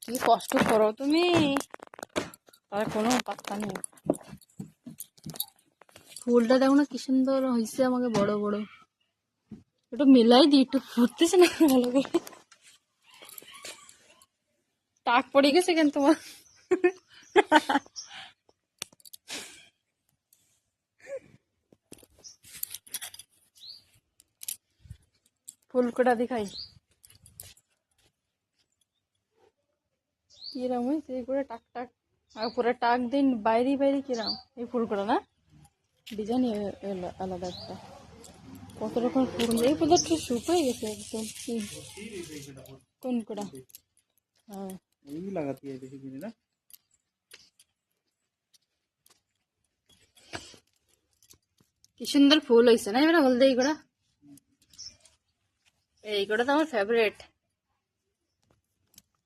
কি কষ্ট করো তুমি, আর কোনো পাত্তা নেই। ফুলটা দেখো না কি সুন্দর হয়েছে, আমাকে বড় বড়। একটু মেলাই দিই, একটু ফুটতেছে না ভালো করে। টাক পড়ে গেছে কেন তোমার? ফুল কোটা দেখাই কিরম হয়েছে, এই করে টাক টাক আর পুরো টাক দিন বাইরে বাইরে কিরম এই ফুল কোটা না ডিজাইন আলাদা একটা। কত রকম ফুল, এই ফুলটা একটু শুকিয়ে গেছে একদম। কোন কোটা? হ্যাঁ লাগাতে হয় বেশি দিনে না। কি সুন্দর ফুল হয়েছে না এবার হলদে। এই গোড়া তো আমার ফেভারিট।